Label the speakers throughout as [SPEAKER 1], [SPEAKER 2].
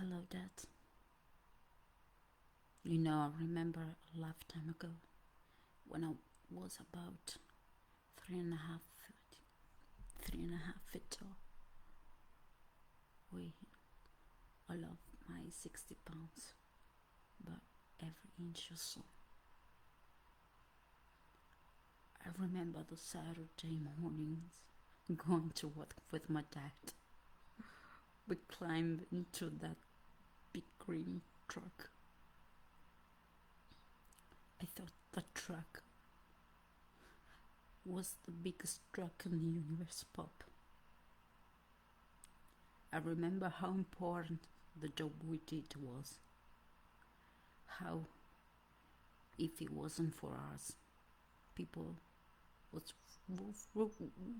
[SPEAKER 1] Hello, Dad. You know, I remember a lifetime ago when I was about three and a half feet tall. We, I love my 60 pounds, but every inch or so. I remember the Saturday mornings going to work with my dad. We climbed into that big green truck. I thought the truck was the biggest truck in the universe, Pop. I remember how important the job we did was. How, if it wasn't for us, people would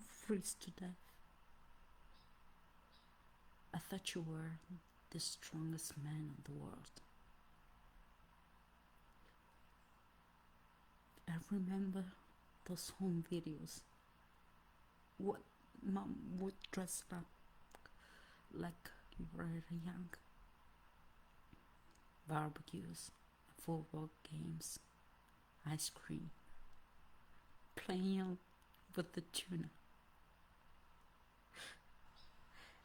[SPEAKER 1] freeze to death. I thought you were the strongest man in the world. I remember those home videos. What Mom would dress up like you were young. Barbecues, football games, ice cream, playing with the tuna.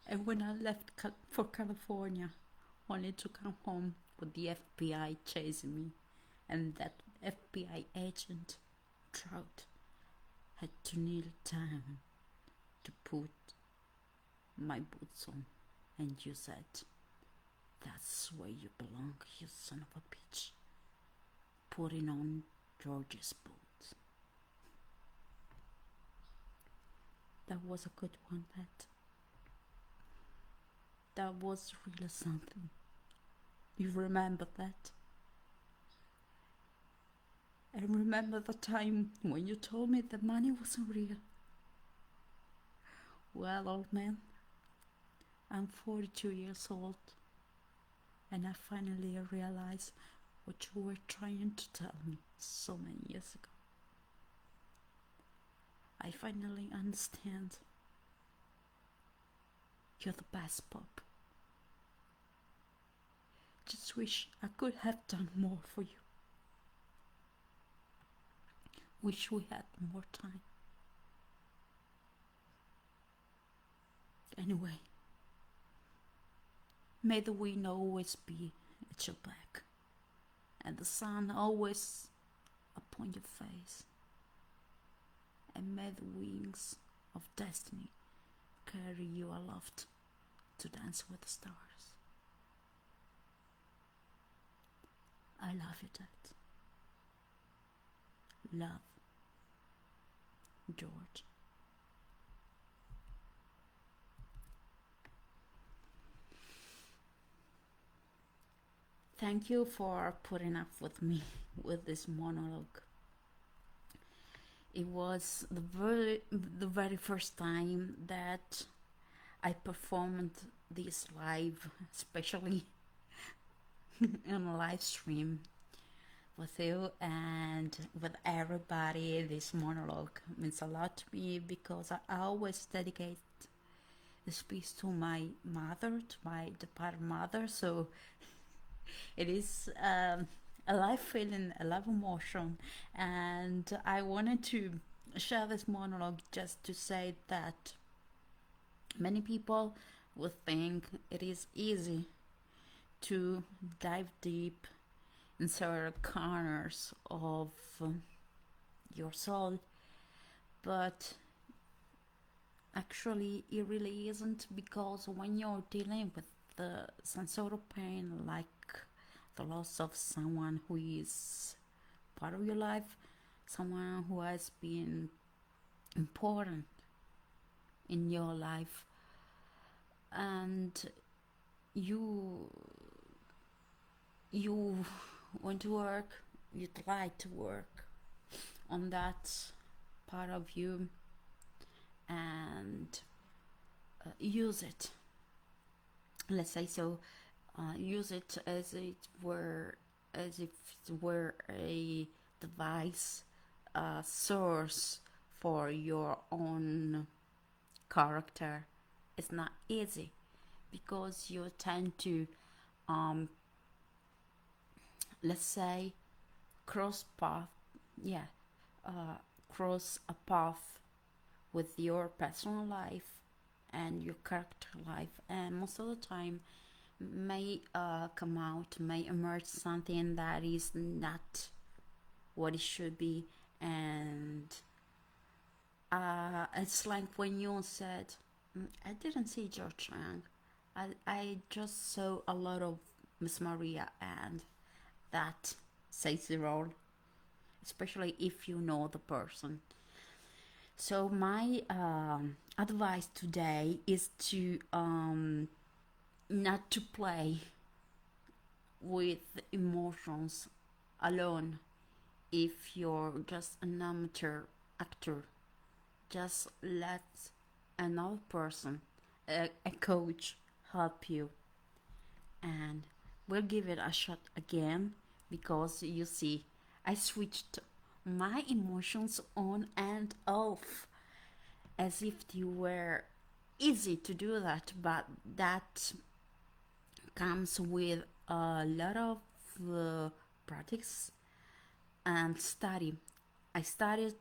[SPEAKER 1] And when I left for California, only to come home with the FBI chasing me, and that FBI agent, Trout, had to kneel down to put my boots on, and you said, "That's where you belong, you son of a bitch," putting on George's boots. That was a good one, Pat. That was really something. You remember that? And remember the time when you told me the money wasn't real? Well, old man, I'm 42 years old, and I finally realized what you were trying to tell me so many years ago. I finally understand. You're the best, Pop. Just wish I could have done more for you. Wish we had more time. Anyway, may the wind always be at your back, and the sun always upon your face, and may the wings of destiny carry you aloft to dance with the stars. I love you, Dad. Love, George. Thank you for putting up with me with this monologue. It was the very first time that I performed this live, especially in a live stream with you and with everybody. This monologue means a lot to me because I always dedicate this piece to my mother, to my departed mother. So it is a live feeling, a live emotion, and I wanted to share this monologue just to say that many people would think it is easy to dive deep in certain corners of your soul, but actually it really isn't, because when you're dealing with some sort of pain, like the loss of someone who is part of your life, someone who has been important in your life, and you want to work, you try to work on that part of you and use it, let's say so, use it as if it were a device, a source for your own character. It's not easy because you tend to um, let's say, cross path, yeah, uh, cross a path with your personal life and your character life, and most of the time may come out, may emerge something that is not what it should be. And it's like when you said, I didn't see George Chang, I just saw a lot of Miss Maria, and that says it all, especially if you know the person. So my advice today is to not to play with emotions alone. If you're just an amateur actor, just let another person, a coach, help you, and we'll give it a shot again. Because you see, I switched my emotions on and off as if they were easy to do that, but that comes with a lot of practice and study. I started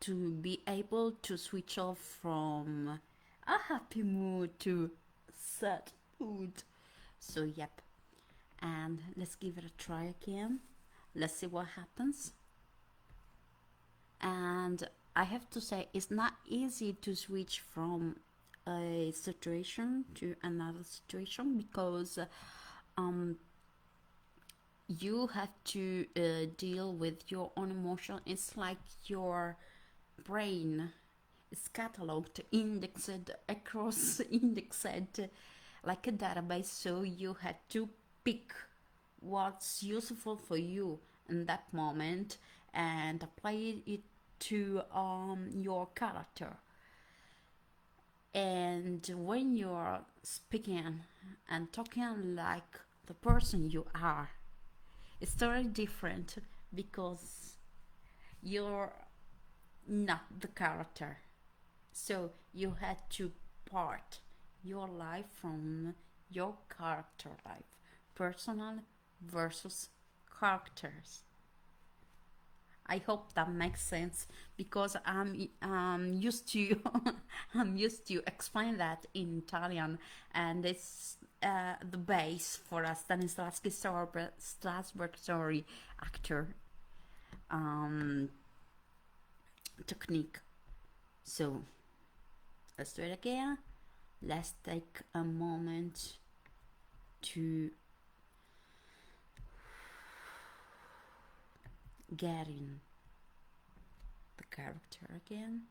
[SPEAKER 1] to be able to switch off from a happy mood to sad mood. So, yep. And let's give it a try again. Let's see what happens. And I have to say, it's not easy to switch from a situation to another situation, because you have to deal with your own emotion. It's like your brain is cataloged, indexed across, indexed like a database. So you have to pick what's useful for you in that moment and apply it to your character. And when you're speaking and talking like the person you are, it's totally different, because you're not the character. So you had to part your life from your character life, personal versus characters. I hope that makes sense, because I'm used to I'm used to explain that in Italian, and it's the base for a Stanislavski Strasberg story actor technique. So let's do it again. Let's take a moment to get in the character again.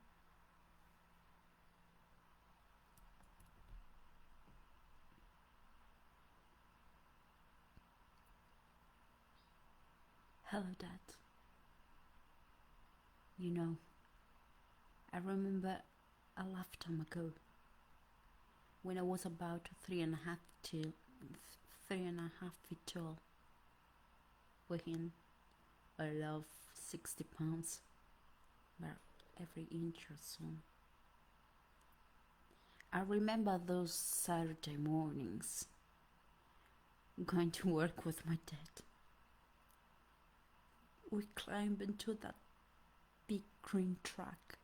[SPEAKER 1] Hello, Dad. You know, I remember a lifetime ago, when I was about 3.5 feet tall, weighing I love 60 pounds, but every inch or so. I remember those Saturday mornings going to work with my dad. We climbed into that big green truck.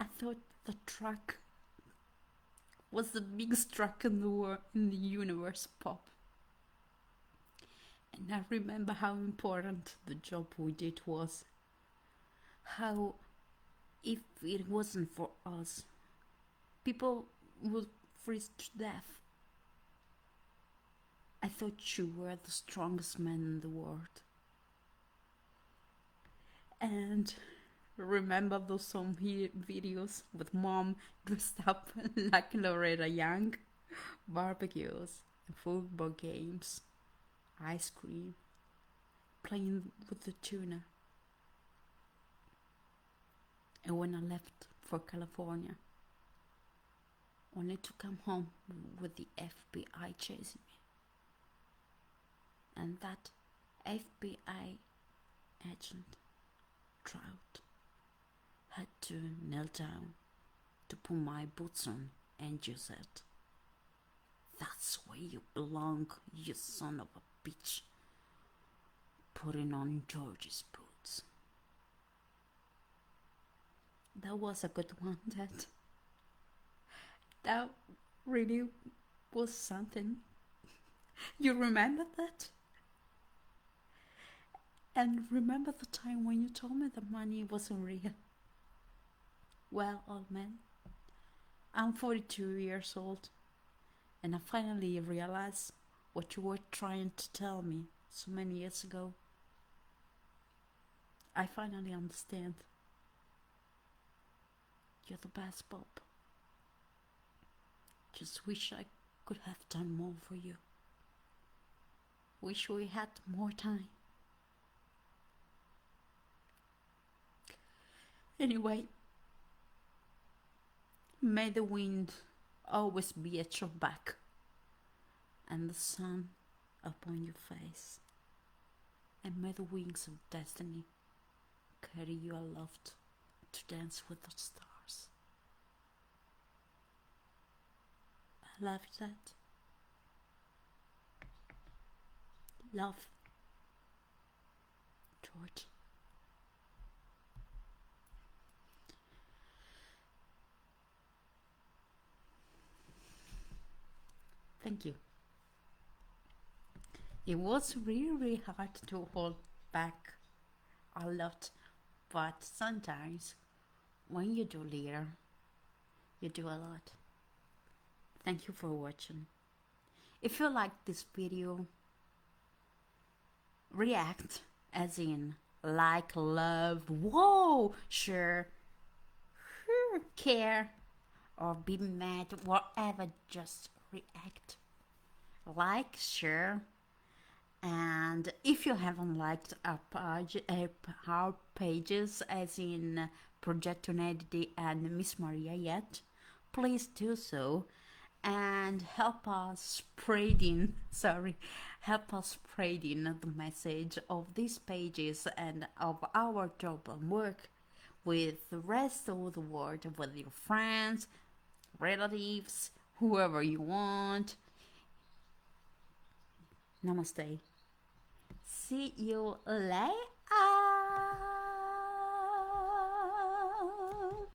[SPEAKER 1] I thought the truck was the biggest truck in the world, in the universe, Pop. And I remember how important the job we did was. How, if it wasn't for us, people would freeze to death. I thought you were the strongest man in the world. And remember those some videos with Mom dressed up like Loretta Young? Barbecues, football games, ice cream, playing with the tuna. And when I left for California, only to come home with the FBI chasing me. And that FBI agent, Trout, had to kneel down to put my boots on and you said, That's where you belong, you son of a bitch. Putting on George's boots. That was a good one, that really was something. You remember that? And remember the time when you told me the money wasn't real? Well, old man, I'm 42 years old, and I finally realized what you were trying to tell me so many years ago. I finally understand. You're the best, Bob. Just wish I could have done more for you. Wish we had more time. Anyway, may the wind always be at your back and the sun upon your face, and may the wings of destiny carry you aloft to dance with the stars. I love that. Love, George. Thank you. It was really hard to hold back a lot, but sometimes when you do little, you do a lot. Thank you for watching. If you like this video, react, as in like, love, whoa, share, care, or be mad, whatever, just react. Like, share, and if you haven't liked our pages, as in Progetto, Inediti and Miss Maria yet, please do so, and help us spreading the message of these pages and of our job and work with the rest of the world, with your friends, relatives, whoever you want. Namaste. See you later.